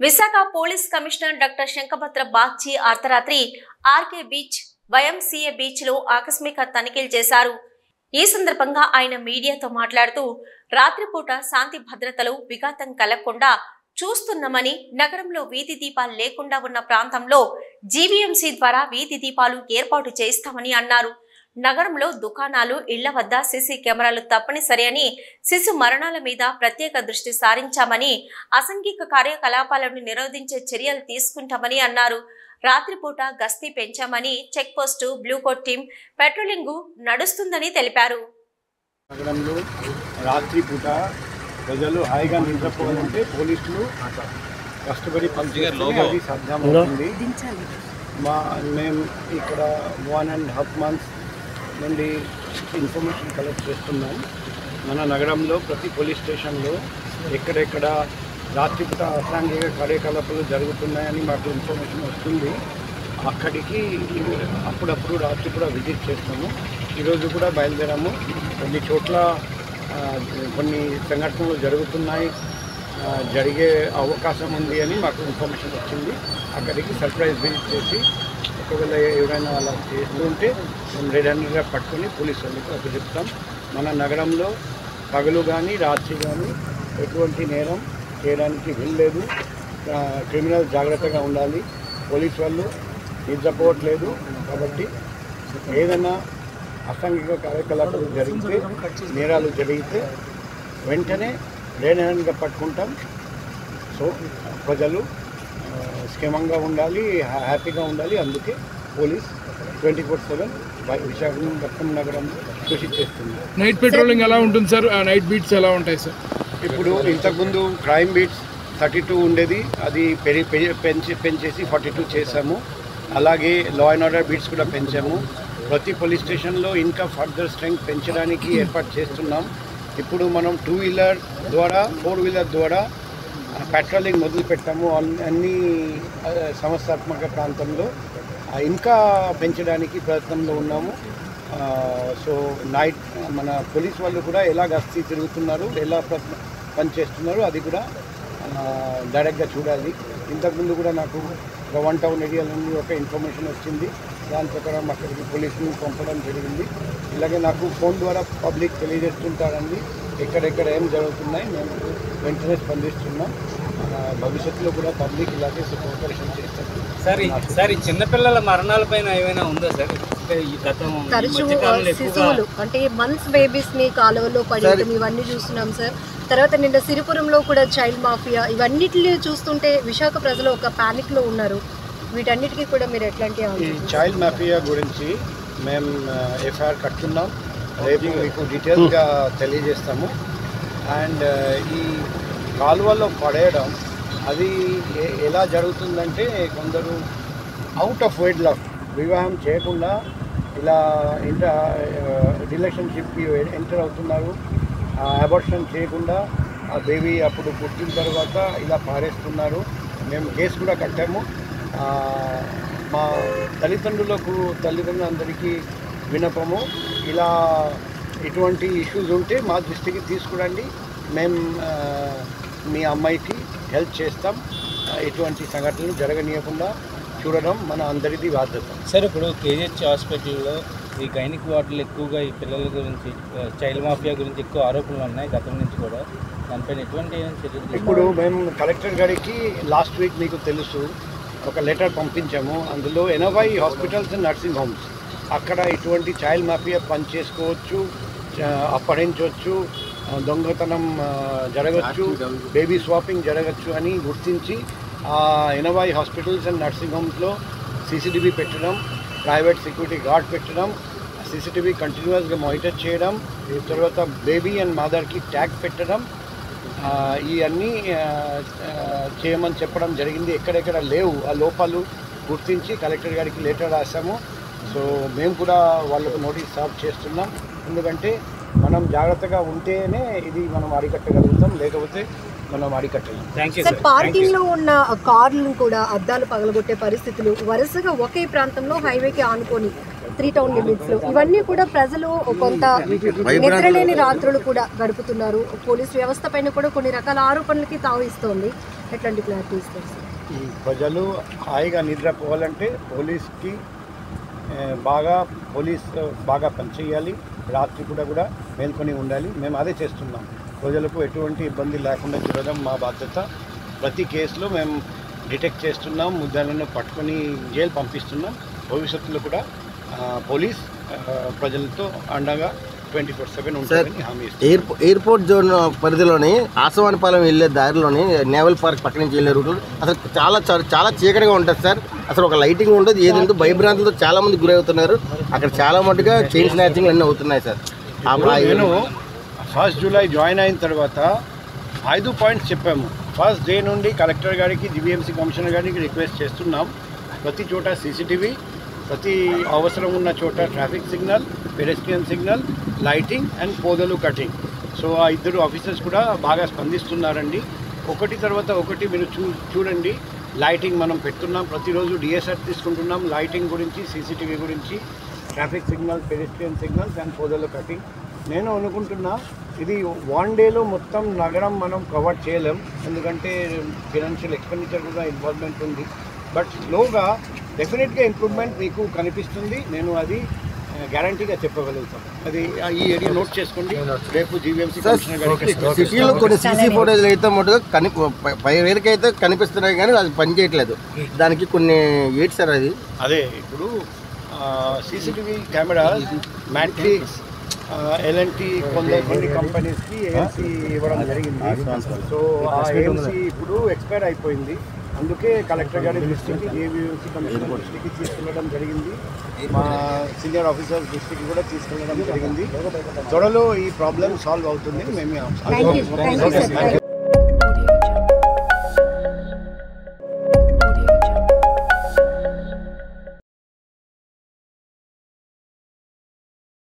Visakha police commissioner doctor Shankhabhadra Bagchi అర్ధరాత్రి RK beach, YMCA beach లో ఆకస్మిక తనిఖీలు చేశారు. ఈ సందర్భంగా ఆయన మీడియాతో మాట్లాడుతూ రాత్రిపూట శాంతి భద్రతలు విఘాతం కలగకుండా చూస్తున్నామని, నగరంలో వీధి దీపాలు లేకుండా ఉన్న ప్రాంతంలో జీవీఎంసీ ద్వారా వీధి దీపాలు ఏర్పాటు చేస్తామని అన్నారు. నగరంలో దుకాణాలు, ఇళ్ల వద్ద సీసీ కెమెరాలు తప్పనిసరి అని, శిశు మరణాల మీద ప్రత్యేక దృష్టి సారించామని, అసాంఘిక కార్యకలాపాలను నిరోధించే చర్యలు తీసుకుంటామని అన్నారు. రాత్రిపూట గస్తీ పెంచామని, check post, blue coat team patrolling నడుస్తుందని తెలిపారు. నగరంలో రాత్రిపూట ప్రజలు హాయిగా నిద్రపోవాలంటే పోలీసులు కష్టపడి పనిచేయాలి, సాధ్యమవుతుంది. మేము ఇక్కడ 1.5 months నుండి ఇన్ఫర్మేషన్ కలెక్ట్ చేస్తున్నాం. మన నగరంలో ప్రతి పోలీస్ స్టేషన్లో ఎక్కడెక్కడ రాత్రిపూట అసాంఘిక కార్యకలాపాలు జరుగుతున్నాయని మాకు ఇన్ఫర్మేషన్ వస్తుంది. అక్కడికి అప్పుడప్పుడు రాత్రిపూట విజిట్ చేస్తాము. ఈరోజు కూడా బయలుదేరాము. కొన్ని చోట్ల కొన్ని సంఘటనలు జరుగుతున్నాయి, జరిగే అవకాశం ఉంది అని మాకు ఇన్ఫర్మేషన్ వచ్చింది. అక్కడికి సర్ప్రైజ్ విజిట్ చేసి ఒకవేళ ఎవరైనా అలా చేస్తుంటే మేము రెడ్ హ్యాండెడ్గా పట్టుకొని పోలీసు వాళ్ళకి అప్పుడు చెప్తాం. మన నగరంలో పగలు కానీ రాత్రి కానీ ఎటువంటి నేరం చేయడానికి వీల్లేదు. క్రిమినల్ జాగ్రత్తగా ఉండాలి. పోలీసు వాళ్ళు నిద్రపోవట్లేదు. కాబట్టి ఏదైనా అసాంఘిక కార్యకలాపాలు జరిగితే, నేరాలు జరిగితే వెంటనే రెడ్ హ్యాండ్గా పట్టుకుంటాం. సో ప్రజలు క్షేమంగా ఉండాలి, హ్యాపీగా ఉండాలి. అందుకే పోలీస్ 24/7 విశాఖపట్నం నగరంలో కృషి చేస్తుంది. నైట్ పెట్రోలింగ్ ఎలా ఉంటుంది సార్? నైట్ బీట్స్ ఎలా ఉంటాయి సార్? ఇప్పుడు ఇంతకుముందు క్రైమ్ బీట్స్ 32 ఉండేది, అది పెంచేసి 42 చేశాము. అలాగే లా అండ్ ఆర్డర్ బీట్స్ కూడా పెంచాము. ప్రతి పోలీస్ స్టేషన్లో ఇంకా ఫర్దర్ స్ట్రెంగ్త్ పెంచడానికి ఏర్పాటు చేస్తున్నాం. ఇప్పుడు మనం 2 వీలర్ ద్వారా 4 వీలర్ ద్వారా పెట్రోలింగ్ మొదలు పెట్టాము. అన్ని సమస్యాత్మక ప్రాంతంలో ఇంకా పెంచడానికి ప్రయత్నంలో ఉన్నాము. సో నైట్ మన పోలీస్ వాళ్ళు కూడా ఎలా గస్తీ తిరుగుతున్నారు, ఎలా పనిచేస్తున్నారు అది కూడా డైరెక్ట్గా చూడాలి. ఇంతకుముందు కూడా నాకు ఒక 1 టౌన్ ఏరియా నుండి ఒక ఇన్ఫర్మేషన్ వచ్చింది. దాని ప్రకారం అక్కడికి పోలీసుని పంపడం జరిగింది. ఇలాగే నాకు ఫోన్ ద్వారా పబ్లిక్ తెలియజేస్తుంటారండి ఎక్కడెక్కడ ఏం జరుగుతున్నాయి. మేము వెంటనే స్పందిస్తున్నాం. భవిష్యత్తులో కూడా పబ్లిక్ ఇలాగే కోఆపరేషన్ చేస్తారు. సార్ ఈ చిన్నపిల్లల మరణాలపైన ఏమైనా ఉందా సార్? తరచూ శిశువులు అంటే మంత్స్ బేబీస్ ని కాలువలో పడేయడం ఇవన్నీ చూస్తున్నాం సార్. తర్వాత నిన్న సిరిపురంలో కూడా చైల్డ్ మాఫియా, ఇవన్నిటిని చూస్తుంటే విశాఖ ప్రజలు ఒక పానిక్ లో ఉన్నారు. వీటన్నిటికీ కూడా మీరు ఎట్లాంటి చైల్డ్ మాఫియా గురించి మేము ఎఫ్ఐఆర్ కట్టున్నాం. రేపు మీకు డీటెయిల్గా తెలియజేస్తాము. అండ్ ఈ కాలువల్లో పడేయడం అది ఎలా జరుగుతుందంటే, కొందరు అవుట్ ఆఫ్ వెడ్లాక్ వివాహం చేయకుండా ఇలా రిలేషన్షిప్కి ఎంటర్ అవుతున్నారు. అబార్షన్ చేయకుండా ఆ బేబీ అప్పుడు పుట్టిన తర్వాత ఇలా పారేస్తున్నారు. మేము కేసు కూడా కట్టాము. మా తల్లిదండ్రులందరికీ విన్నపము, ఇలా ఇటువంటి ఇష్యూస్ ఉంటే మా దృష్టికి తీసుకురండి. మేము మీ అమ్మాయికి హెల్ప్ చేస్తాం. ఇటువంటి సంఘటనలు జరగనీయకుండా చూడడం మన అందరిది బాధ్యత. సార్ ఇప్పుడు కేజీహెచ్ హాస్పిటల్లో ఈ గైనిక్ వార్డులు ఎక్కువగా ఈ పిల్లల గురించి, చైల్డ్ మాఫియా గురించి ఎక్కువ ఆరోపణలు ఉన్నాయి గతం నుంచి కూడా. దానిపైన ఎటువంటి చర్యలు? ఇప్పుడు మేము కలెక్టర్ గారికి లాస్ట్ వీక్ మీకు తెలుసు ఒక లెటర్ పంపించాము. అందులో 80 హాస్పిటల్స్ అండ్ నర్సింగ్ హోమ్స్ అక్కడ ఇటువంటి చైల్డ్ మాఫియా పని చేసుకోవచ్చు, అప్పగించవచ్చు, దొంగతనం జరగచ్చు, బేబీ స్వాపింగ్ జరగచ్చు అని గుర్తించి 80 హాస్పిటల్స్ అండ్ నర్సింగ్ హోమ్స్లో సీసీటీవీ పెట్టడం, ప్రైవేట్ సెక్యూరిటీ గార్డ్ పెట్టడం, సీసీటీవీ కంటిన్యూస్గా మానిటర్ చేయడం, తర్వాత బేబీ అండ్ మదర్కి ట్యాగ్ పెట్టడం, ఇవన్నీ చేయమని చెప్పడం జరిగింది. ఎక్కడెక్కడ లేవు ఆ లోపాలు గుర్తించి కలెక్టర్ గారికి లెటర్ రాసాము. సో మేము కూడా వాళ్ళకు నోటీస్ సర్వ్ చేస్తున్నాం. ఎందుకంటే మనం జాగ్రత్తగా ఉంటేనే ఇది మనం అరికట్టగలుగుతాం, లేకపోతే మనం అరికట్టలేం. పార్కింగ్ లో ఉన్న కార్లను కూడా అద్దాలు పగలగొట్టే పరిస్థితులు వరుసగా ఒకే ప్రాంతంలో హైవేకి ఆనుకొని 3 టౌన్ లిమిట్స్లో. ఇవన్నీ కూడా ప్రజలు కొంత నిద్రలేని రాత్రులు కూడా గడుపుతున్నారు. పోలీస్ వ్యవస్థ పైన కూడా కొన్ని రకాల ఆరోపణలకి తావిస్తోంది. ఎట్లాంటి క్లారిటీ ఇస్తారు సార్? ఈ ప్రజలు హాయిగా నిద్రపోవాలంటే పోలీస్ బాగా పనిచేయాలి, రాత్రి కూడా మేల్కొని ఉండాలి. మేము అదే చేస్తున్నాం. ప్రజలకు ఎటువంటి ఇబ్బంది లేకుండా చూడడం మా బాధ్యత. ప్రతి కేసులో మేము డిటెక్ట్ చేస్తున్నాం, ముద్దాలను పట్టుకొని జైలు పంపిస్తున్నాం. భవిష్యత్తులో కూడా పోలీస్ ప్రజలతో అండగా 24/7 ఉంటుందని హామీ ఇస్తుంది. ఎయిర్పోర్ట్ జోన్ పరిధిలోని ఆసవానిపాలెం వెళ్ళే దారిలోని నేవల్ పార్క్ పక్క నుంచి వెళ్ళే రూట్లు అసలు చాలా చీకటిగా ఉంటుంది సార్. అసలు ఒక లైటింగ్ ఉండదు, ఏదంటే భయభ్రాంతులతో చాలా మంది గురవుతున్నారు. అక్కడ చాలా మటుగా చైన్ స్నాచింగ్ అన్నీ అవుతున్నాయి సార్. నేను 1 జూలై జాయిన్ అయిన తర్వాత 5 పాయింట్స్ చెప్పాము. ఫస్ట్ డే నుండి కలెక్టర్ గారికి, జీవీఎంసీ కమిషనర్ గారికి రిక్వెస్ట్ చేస్తున్నాం. ప్రతి చోట సీసీటీవీ, ప్రతి అవసరం ఉన్న చోట traffic signal, pedestrian signal, lighting and పోదలు కటింగ్. సో ఆ 2 ఆఫీసర్స్ కూడా బాగా స్పందిస్తున్నారండి. ఒకటి తర్వాత ఒకటి మీరు చూడండి. లైటింగ్ మనం పెడుతున్నాం, ప్రతిరోజు డిఎస్ఆర్ తీసుకుంటున్నాం. లైటింగ్ గురించి, సీసీటీవీ గురించి, traffic signal, pedestrian signals and పోదలు కటింగ్. నేను అనుకుంటున్నా ఇది 1 డేలో మొత్తం నగరం మనం కవర్ చేయలేం, ఎందుకంటే ఫినాన్షియల్ ఎక్స్పెండిచర్ కూడా ఇన్వాల్వ్మెంట్ ఉంది. బట్ స్లోగా డెఫినెట్గా ఇంప్రూవ్మెంట్ మీకు కనిపిస్తుంది. నేను అది గ్యారంటీగా చెప్పగలుగుతాను. అది ఈ ఏరియా నోట్ చేసుకోండి. రేపు జీవీఎంసీ కమిషనర్ గారికి సిటీలో కొన్ని సీసీ ఫోటేజ్లు అయితే మటుగా పై వేరుకైతే కనిపిస్తున్నాయి కానీ అది పనిచేయట్లేదు. దానికి కొన్ని ఏంటి సార్ అది? అదే ఇప్పుడు సీసీటీవీ కెమెరా మ్యాట్రిక్స్, ఎల్ఎన్టీ కొన్ని కంపెనీస్కి ఏఎంసీ ఇవ్వడం జరిగింది. సో ఆ ఏఎంసీ ఇప్పుడు ఎక్స్పైర్ అయిపోయింది. అందుకే కలెక్టర్ గారి దృష్టికి, జీవీఎంసీ కమిషనర్ దృష్టికి తీసుకెళ్ళడం జరిగింది. మా సీనియర్ ఆఫీసర్ దృష్టికి కూడా తీసుకెళ్ళడం జరిగింది. త్వరలో ఈ ప్రాబ్లం సాల్వ్ అవుతుంది మేము